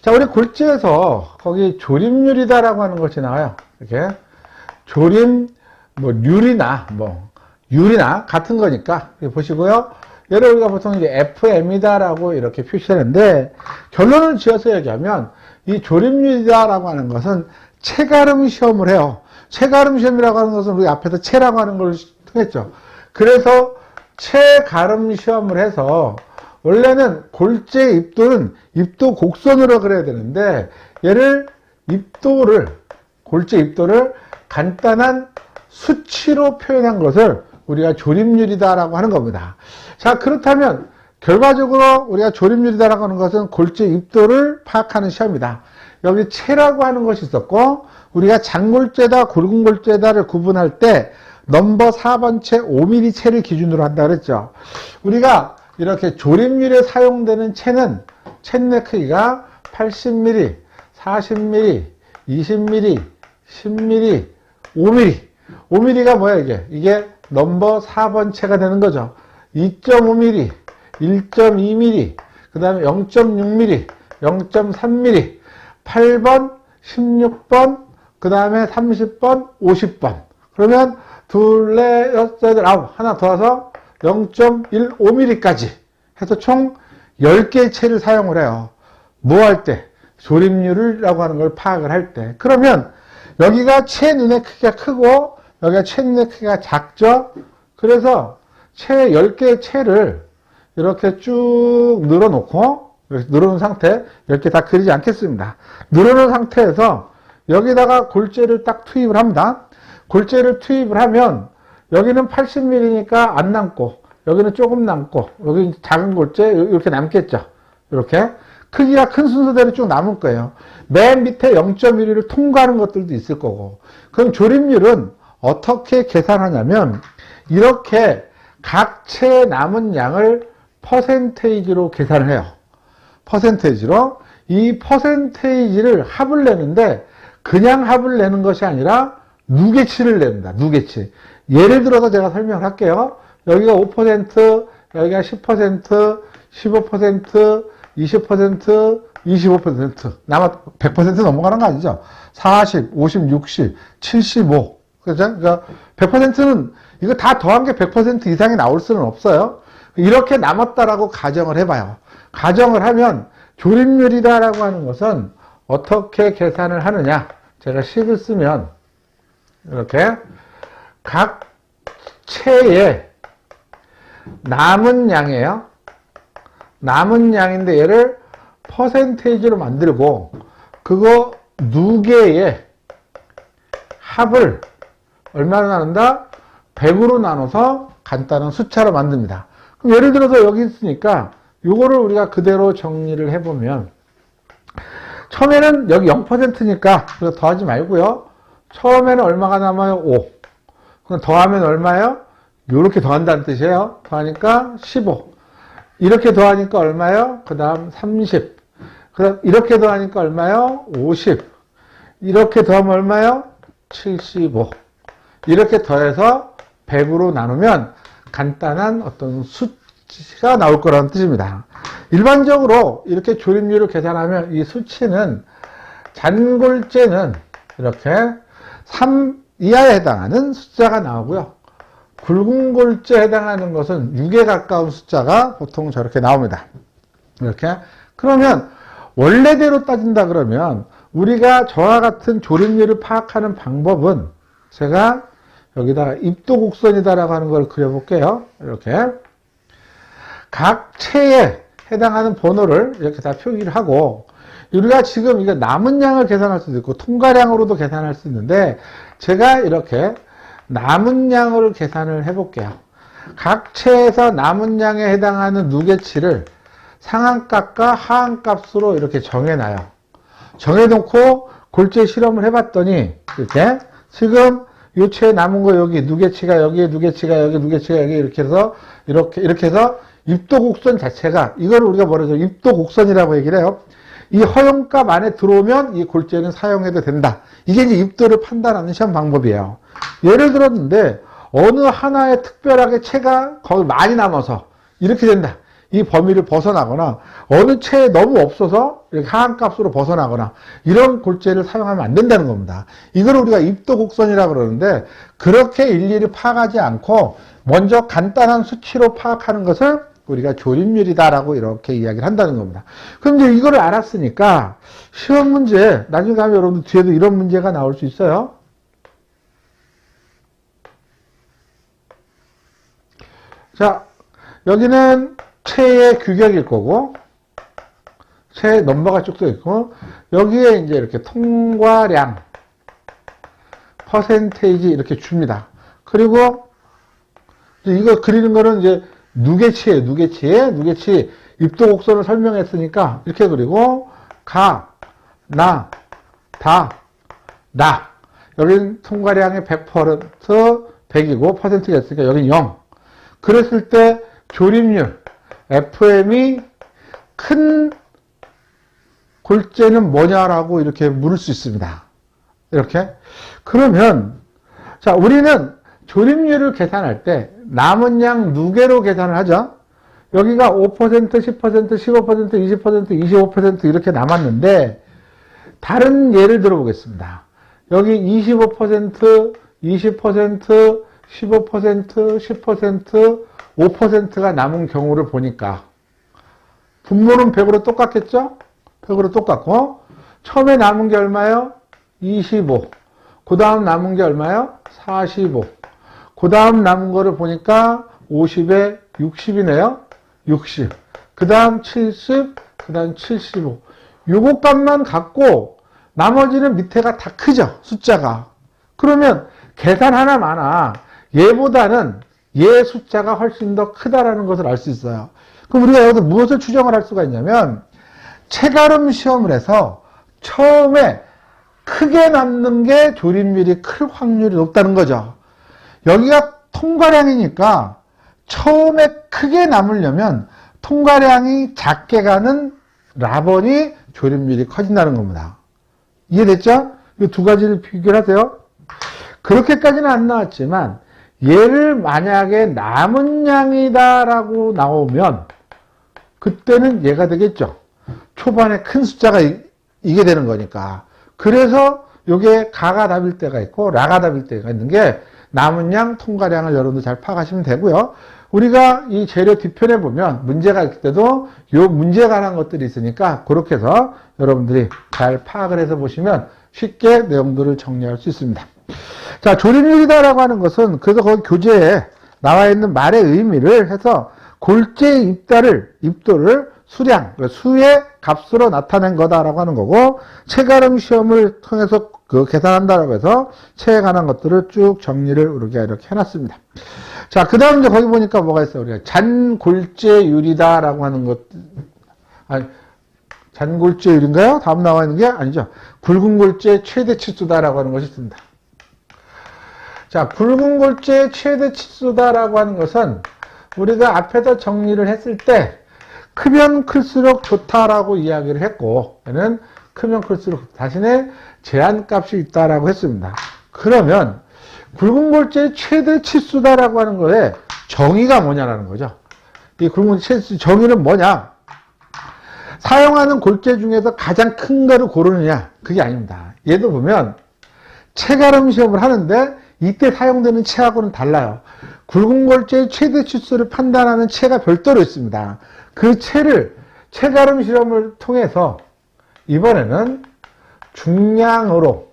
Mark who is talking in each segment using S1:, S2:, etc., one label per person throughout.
S1: 자, 우리 골재에서 거기 조림률이다라고 하는 것이 나와요. 이렇게 조림 률이나 율이나 같은 거니까 보시고요. 얘를 우리가 보통 이제 FM이다라고 이렇게 표시하는데, 결론을 지어서 얘기하면 이 조림률이다라고 하는 것은 체가름 시험을 해요. 체가름 시험이라고 하는 것은 우리 앞에서 체라고 하는 걸 통했죠. 그래서 체가름 시험을 해서 원래는 골재 입도는 입도 곡선으로 그려야 되는데, 얘를 골재 입도를 간단한 수치로 표현한 것을 우리가 조림률이다라고 하는 겁니다. 자, 그렇다면 결과적으로 우리가 조림률이다라고 하는 것은 골재 입도를 파악하는 시험이다. 여기 체라고 하는 것이 있었고, 우리가 장골재다, 굵은골재다를 구분할 때 넘버 4번 채 5mm 채를 기준으로 한다 그랬죠. 우리가 이렇게 조림률에 사용되는 채는 챗내 크기가 80mm, 40mm, 20mm, 10mm, 5mm. 5mm가 뭐야 이게? 이게 넘버 4번 채가 되는 거죠. 2.5mm, 1.2mm, 그 다음에 0.6mm, 0.3mm, 8번, 16번, 그 다음에 30번, 50번. 그러면 둘, 넷, 여섯, 여덟, 아홉, 하나 더 와서 0.15mm까지 해서 총 10개의 채를 사용을 해요. 뭐 할 때? 조림률이라고 하는 걸 파악을 할 때. 그러면 여기가 채 눈의 크기가 크고 여기가 채 눈의 크기가 작죠? 그래서 채 10개의 채를 이렇게 쭉 늘어놓고, 이렇게 늘어놓은 상태, 이렇게 다 그리지 않겠습니다. 늘어놓은 상태에서 여기다가 골재를 딱 투입을 합니다. 골재를 투입을 하면 여기는 80mm니까 안 남고, 여기는 조금 남고, 여기 작은 골재 이렇게 남겠죠. 이렇게 크기가 큰 순서대로 쭉 남을 거예요. 맨 밑에 0.1를 통과하는 것들도 있을 거고. 그럼 조림률은 어떻게 계산하냐면, 이렇게 각 채에 남은 양을 퍼센테이지로 계산을 해요. 퍼센테이지로. 이 퍼센테이지를 합을 내는데, 그냥 합을 내는 것이 아니라 누계치를 냅니다. 누계치. 예를 들어서 제가 설명을 할게요. 여기가 5%, 여기가 10%, 15%, 20%, 25%. 남아 100% 넘어가는 거 아니죠? 40, 50, 60, 75. 그죠? 그러니까 100%는 이거 다 더한 게 100% 이상이 나올 수는 없어요. 이렇게 남았다라고 가정을 해봐요. 가정을 하면 조림률이다라고 하는 것은 어떻게 계산을 하느냐? 제가 식을 쓰면 이렇게 각 채에 남은 양이에요. 남은 양인데 얘를 퍼센테이지로 만들고 그거 누계의 합을 얼마나 나눈다? 100으로 나눠서 간단한 숫자로 만듭니다. 그럼 예를 들어서 여기 있으니까 요거를 우리가 그대로 정리를 해보면, 처음에는 여기 0%니까 더하지 말고요. 처음에는 얼마가 남아요? 5. 그럼 더하면 얼마예요? 이렇게 더한다는 뜻이에요. 더하니까 15. 이렇게 더하니까 얼마예요? 그 다음 30. 그 다음 이렇게 더하니까 얼마예요? 50. 이렇게 더하면 얼마예요? 75. 이렇게 더해서 100으로 나누면 간단한 어떤 수치가 나올 거라는 뜻입니다. 일반적으로 이렇게 조림률을 계산하면 이 수치는 잔골재는 이렇게 3 이하에 해당하는 숫자가 나오고요. 굵은 골재에 해당하는 것은 6에 가까운 숫자가 보통 저렇게 나옵니다. 이렇게. 그러면 원래대로 따진다 그러면 우리가 저와 같은 조림률을 파악하는 방법은, 제가 여기다가 입도곡선이다라고 하는 걸 그려볼게요. 이렇게. 각 채에 해당하는 번호를 이렇게 다 표기를 하고, 우리가 지금 이게 남은 양을 계산할 수도 있고 통과량으로도 계산할 수 있는데, 제가 이렇게 남은 양을 계산을 해볼게요. 각 채에서 남은 양에 해당하는 누계치를 상한값과 하한값으로 이렇게 정해놔요. 정해놓고 골재 실험을 해봤더니, 이렇게 지금 이 채에 남은 거 여기 누계치가 여기, 누계치가 여기, 누계치가 여기, 이렇게 해서 이렇게 해서 입도곡선 자체가, 이걸 우리가 뭐라 하죠? 입도곡선이라고 얘기를 해요. 이 허용값 안에 들어오면 이 골재는 사용해도 된다. 이게 이제 입도를 판단하는 시험 방법이에요. 예를 들었는데 어느 하나에 특별하게 채가 거의 많이 남아서 이렇게 된다. 이 범위를 벗어나거나 어느 체에 너무 없어서 이렇게 하한값으로 벗어나거나 이런 골재를 사용하면 안 된다는 겁니다. 이걸 우리가 입도곡선이라고 그러는데 그렇게 일일이 파악하지 않고 먼저 간단한 수치로 파악하는 것을 우리가 조립률이다라고 이렇게 이야기를 한다는 겁니다. 그럼 이제 이거를 알았으니까 시험 문제 나중에 가면 여러분들 뒤에도 이런 문제가 나올 수 있어요. 자, 여기는 체의 규격일 거고, 체 넘버가 쭉 써 있고, 여기에 이제 이렇게 통과량, 퍼센테이지 이렇게 줍니다. 그리고 이거 그리는 거는 이제 누계치예요. 누계치. 입도곡선을 설명했으니까 이렇게 그리고 가, 나, 다, 나. 여기는 통과량의 100%, 100이고 퍼센트가 있으니까 여기는 0. 그랬을 때 조립률 FM이 큰 골재는 뭐냐라고 이렇게 물을 수 있습니다. 이렇게. 그러면 자, 우리는 조립률을 계산할 때 남은 양 누계로 계산을 하죠. 여기가 5%, 10%, 15%, 20%, 25% 이렇게 남았는데 다른 예를 들어보겠습니다. 여기 25%, 20%, 15%, 10%, 5%가 남은 경우를 보니까 분모는 100으로 똑같겠죠? 100으로 똑같고 처음에 남은 게 얼마예요? 25. 그 다음 남은 게 얼마예요? 45. 그 다음 남은 거를 보니까 50에 60이네요. 60. 그 다음 70. 그 다음 75. 요거 값만 갖고 나머지는 밑에가 다 크죠? 숫자가. 그러면 계산 하나 많아. 얘보다는 얘 숫자가 훨씬 더 크다라는 것을 알 수 있어요. 그럼 우리가 여기서 무엇을 추정을 할 수가 있냐면 체가름 시험을 해서 처음에 크게 남는 게 조립률이 클 확률이 높다는 거죠. 여기가 통과량이니까 처음에 크게 남으려면 통과량이 작게 가는 라번이 조립률이 커진다는 겁니다. 이해됐죠? 이 두 가지를 비교하세요. 그렇게까지는 안 나왔지만 얘를 만약에 남은 양이다라고 나오면 그때는 얘가 되겠죠. 초반에 큰 숫자가 이게 되는 거니까. 그래서 이게 가가 답일 때가 있고 라가 답일 때가 있는 게 남은 양, 통과량을 여러분들 잘 파악하시면 되고요. 우리가 이 재료 뒤편에 보면 문제가 있을 때도 요 문제에 관한 것들이 있으니까 그렇게 해서 여러분들이 잘 파악을 해서 보시면 쉽게 내용들을 정리할 수 있습니다. 자, 조립률이다라고 하는 것은 그래서 거기 교재에 나와 있는 말의 의미를 해서 골재의 입도를 수량, 수의 값으로 나타낸 거다라고 하는 거고 체가름 시험을 통해서 계산한다라고 해서 체에 관한 것들을 쭉 정리를 우리가 이렇게 해놨습니다. 자, 그 다음 이제 거기 보니까 뭐가 있어요? 우리가 잔골재율이다라고 하는 것, 아니, 잔골재율인가요? 다음 나와 있는 게 아니죠. 굵은 골재 최대 치수다라고 하는 것이 있습니다. 자, 굵은 골재의 최대 치수다라고 하는 것은 우리가 앞에서 정리를 했을 때 크면 클수록 좋다라고 이야기를 했고 얘는 크면 클수록 자신의 제한값이 있다라고 했습니다. 그러면 굵은 골재의 최대 치수다라고 하는 거에 정의가 뭐냐라는 거죠. 이 굵은 골재 최대 정의는 뭐냐? 사용하는 골재 중에서 가장 큰 거를 고르느냐? 그게 아닙니다. 얘도 보면 체가름 시험을 하는데 이때 사용되는 체하고는 달라요. 굵은 골재의 최대 치수를 판단하는 체가 별도로 있습니다. 그 체를 체가름 실험을 통해서 이번에는 중량으로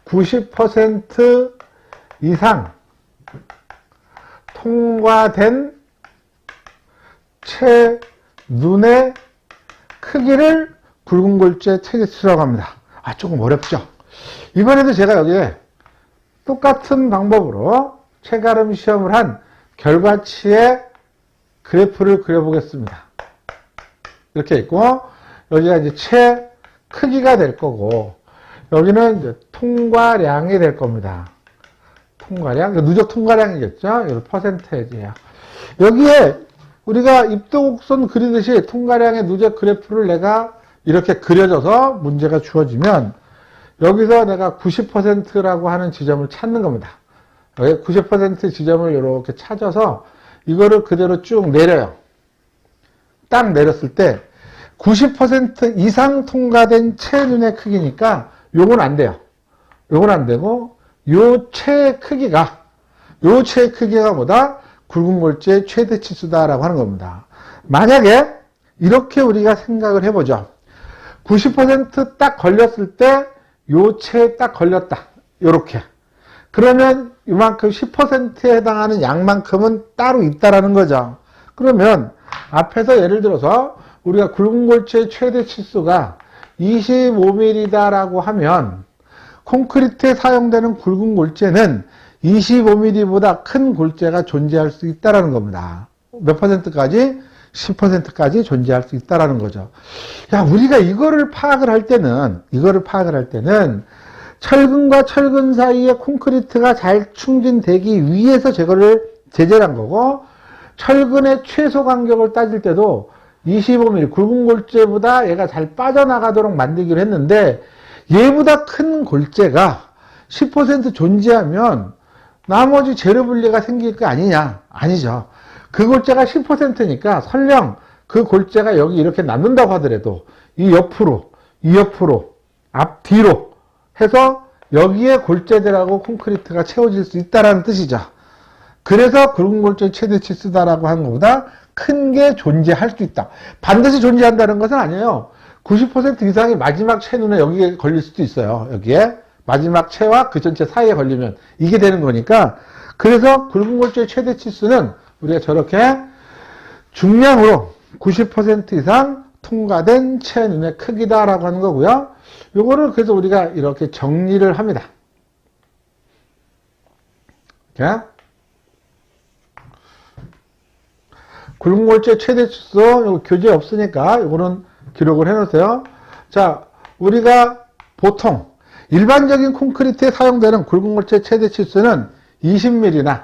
S1: 90% 이상 통과된 채 눈의 크기를 굵은 골재 최대 치수라고 합니다. 아, 조금 어렵죠? 이번에도 제가 여기에 똑같은 방법으로 체가름 시험을 한 결과치의 그래프를 그려보겠습니다. 이렇게 있고, 여기가 이제 채 크기가 될 거고, 여기는 이제 통과량이 될 겁니다. 통과량, 누적 통과량이겠죠? 이거 퍼센테이지예요. 여기에 우리가 입도곡선 그리듯이 통과량의 누적 그래프를 내가 이렇게 그려져서 문제가 주어지면 여기서 내가 90%라고 하는 지점을 찾는 겁니다. 90% 지점을 이렇게 찾아서 이거를 그대로 쭉 내려요. 딱 내렸을 때 90% 이상 통과된 채 눈의 크기니까 요건 안 돼요. 요건 안 되고 요 채의 크기가 뭐다? 굵은 골재의 최대 치수다라고 하는 겁니다. 만약에 이렇게 우리가 생각을 해보죠. 90% 딱 걸렸을 때 요 채에 딱 걸렸다. 요렇게. 그러면 이만큼 10%에 해당하는 양만큼은 따로 있다라는 거죠. 그러면 앞에서 예를 들어서 우리가 굵은 골재의 최대 치수가 25mm다라고 하면 콘크리트에 사용되는 굵은 골재는 25mm보다 큰 골재가 존재할 수 있다라는 겁니다. 몇 %까지? 10%까지 존재할 수 있다라는 거죠. 야, 우리가 이거를 파악을 할 때는 철근과 철근 사이에 콘크리트가 잘 충진되기 위해서 제재를 한 거고, 철근의 최소 간격을 따질 때도 25mm 굵은 골재보다 얘가 잘 빠져나가도록 만들기로 했는데, 얘보다 큰 골재가 10% 존재하면 나머지 재료 분리가 생길 거 아니냐? 아니죠. 그 골재가 10%니까 설령 그 골재가 여기 이렇게 남는다고 하더라도 이 옆으로, 앞뒤로 해서 여기에 골재들하고 콘크리트가 채워질 수 있다는 뜻이죠. 그래서 굵은 골재 최대 치수다라고 하는 것보다 큰 게 존재할 수 있다. 반드시 존재한다는 것은 아니에요. 90% 이상이 마지막 채 눈에 여기에 걸릴 수도 있어요. 여기에 마지막 채와 그 전체 사이에 걸리면 이게 되는 거니까, 그래서 굵은 골재의 최대 치수는 우리가 저렇게 중량으로 90% 이상 통과된 채 눈의 크기다라고 하는 거고요. 요거를 그래서 우리가 이렇게 정리를 합니다. 이렇게. 굵은 골재 최대 치수, 요거 교재 없으니까 요거는 기록을 해 놓으세요. 자, 우리가 보통 일반적인 콘크리트에 사용되는 굵은 골재 최대 치수는 20mm나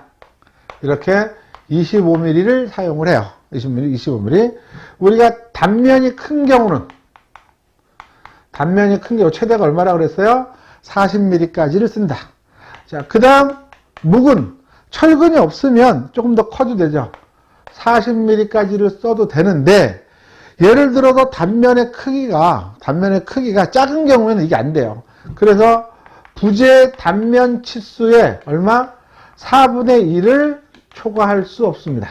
S1: 이렇게 25mm를 사용을 해요. 20mm, 25mm. 우리가 단면이 큰 경우 최대가 얼마라고 그랬어요? 40mm까지를 쓴다. 자, 그 다음 묵은 철근이 없으면 조금 더 커도 되죠. 40mm까지를 써도 되는데, 예를 들어서 단면의 크기가 작은 경우에는 이게 안 돼요. 그래서 부재 단면 치수의 얼마? 4분의 1을 초과할 수 없습니다.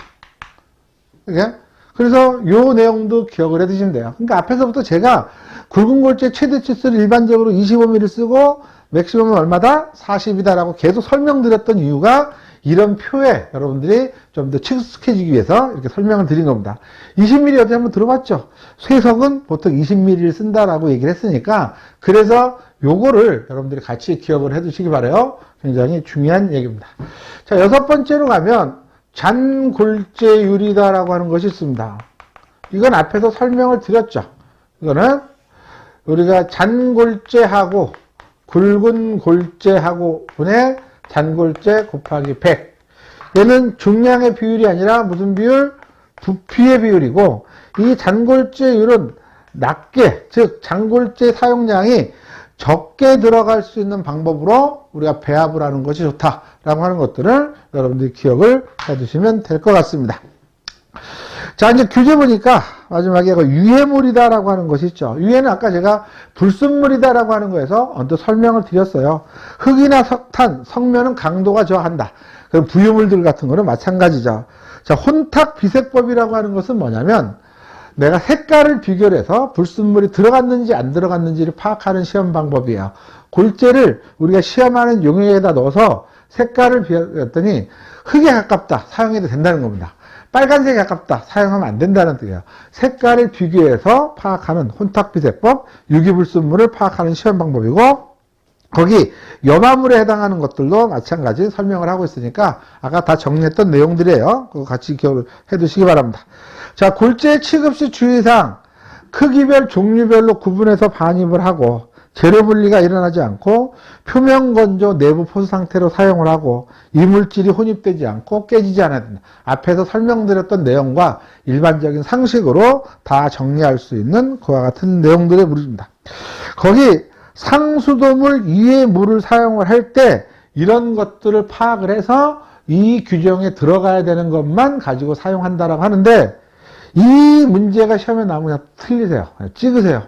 S1: 그래서 요 내용도 기억을 해 두시면 돼요. 그러니까 앞에서부터 제가 굵은 골재 최대 치수를 일반적으로 25mm 쓰고 맥시멈은 얼마다? 40이다라고 계속 설명드렸던 이유가 이런 표에 여러분들이 좀 더 친숙해지기 위해서 이렇게 설명을 드린 겁니다. 20mm 어디 한번 들어봤죠? 쇠석은 보통 20mm를 쓴다라고 얘기를 했으니까, 그래서 요거를 여러분들이 같이 기억을 해 두시기 바라요. 굉장히 중요한 얘기입니다. 자, 6번째로 가면 잔골재율이다라고 하는 것이 있습니다. 이건 앞에서 설명을 드렸죠. 이거는 우리가 잔골재하고 굵은 골재하고 분의 잔골재 곱하기 100. 얘는 중량의 비율이 아니라 무슨 비율? 부피의 비율이고, 이 잔골재율은 낮게, 즉 잔골재 사용량이 적게 들어갈 수 있는 방법으로 우리가 배합을 하는 것이 좋다라고 하는 것들을 여러분들이 기억을 해두시면 될 것 같습니다. 자, 이제 규제 보니까 마지막에 유해물이다라고 하는 것이 있죠. 유해는 아까 제가 불순물이다라고 하는 거에서 언뜻 설명을 드렸어요. 흙이나 석탄, 석면은 강도가 저하한다. 그리고 부유물들 같은 거는 마찬가지죠. 자, 혼탁 비색법이라고 하는 것은 뭐냐면, 내가 색깔을 비교를 해서 불순물이 들어갔는지 안 들어갔는지를 파악하는 시험 방법이에요. 골재를 우리가 시험하는 용액에다 넣어서 색깔을 비교했더니 흙에 가깝다, 사용해도 된다는 겁니다. 빨간색에 가깝다, 사용하면 안 된다는 뜻이에요. 색깔을 비교해서 파악하는 혼탁비색법, 유기불순물을 파악하는 시험 방법이고, 거기 염화물에 해당하는 것들도 마찬가지 설명을 하고 있으니까 아까 다 정리했던 내용들이에요. 그거 같이 기억을 해두시기 바랍니다. 자, 골재 취급 시 주의사항, 크기별 종류별로 구분해서 반입을 하고, 재료 분리가 일어나지 않고, 표면 건조 내부 포수 상태로 사용을 하고, 이물질이 혼입되지 않고 깨지지 않아야 된다. 앞에서 설명드렸던 내용과 일반적인 상식으로 다 정리할 수 있는 그와 같은 내용들의 물입니다. 거기 상수도물 이외의 물을 사용을 할 때 이런 것들을 파악을 해서 이 규정에 들어가야 되는 것만 가지고 사용한다라고 하는데, 이 문제가 시험에 나오면 그냥 틀리세요. 그냥 찍으세요.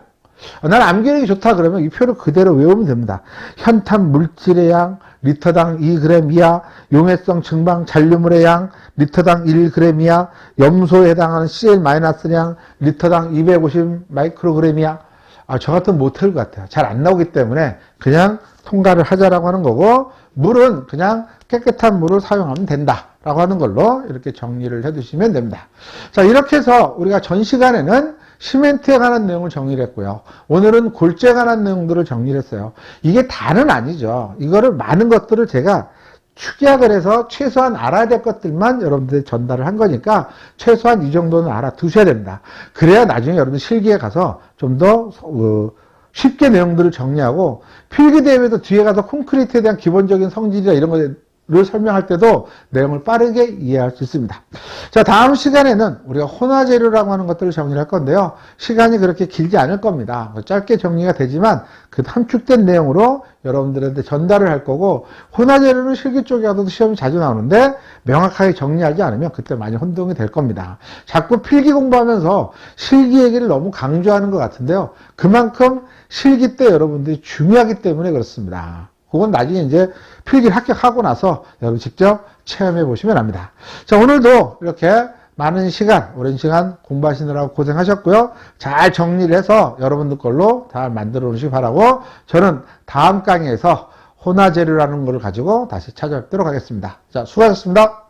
S1: 나는 암기력이 좋다 그러면 이 표를 그대로 외우면 됩니다. 현탄 물질의 양, 리터당 2g 이하, 용해성 증방 잔류물의 양, 리터당 1g 이하, 염소에 해당하는 Cl-량, 리터당 250 마이크로그램 이하. 저 같은 못할 것 같아요. 잘 안 나오기 때문에 그냥 통과를 하자라고 하는 거고, 물은 그냥 깨끗한 물을 사용하면 된다라고 하는 걸로 이렇게 정리를 해두시면 됩니다. 자, 이렇게 해서 우리가 전 시간에는 시멘트에 관한 내용을 정리를 했고요. 오늘은 골재에 관한 내용들을 정리를 했어요. 이게 다는 아니죠. 이거를 많은 것들을 제가 축약을 해서 최소한 알아야 될 것들만 여러분들이 전달을 한 거니까 최소한 이 정도는 알아두셔야 됩니다. 그래야 나중에 여러분들 실기에 가서 좀 더 쉽게 내용들을 정리하고 필기대회에도 뒤에 가서 콘크리트에 대한 기본적인 성질이나 이런 것을 설명할 때도 내용을 빠르게 이해할 수 있습니다. 자, 다음 시간에는 우리가 혼화재료라고 하는 것들을 정리를 할 건데요. 시간이 그렇게 길지 않을 겁니다. 짧게 정리가 되지만 그 함축된 내용으로 여러분들한테 전달을 할 거고, 혼화재료는 실기 쪽에 가도 시험이 자주 나오는데 명확하게 정리하지 않으면 그때 많이 혼동이 될 겁니다. 자꾸 필기 공부하면서 실기 얘기를 너무 강조하는 것 같은데요. 그만큼 실기 때 여러분들이 중요하기 때문에 그렇습니다. 그건 나중에 이제 필기를 합격하고 나서 여러분 직접 체험해 보시면 합니다. 자, 오늘도 이렇게 많은 시간, 오랜 시간 공부하시느라고 고생하셨고요. 잘 정리를 해서 여러분들 걸로 잘 만들어 놓으시기 바라고, 저는 다음 강의에서 혼화재료라는 걸 가지고 다시 찾아뵙도록 하겠습니다. 자, 수고하셨습니다.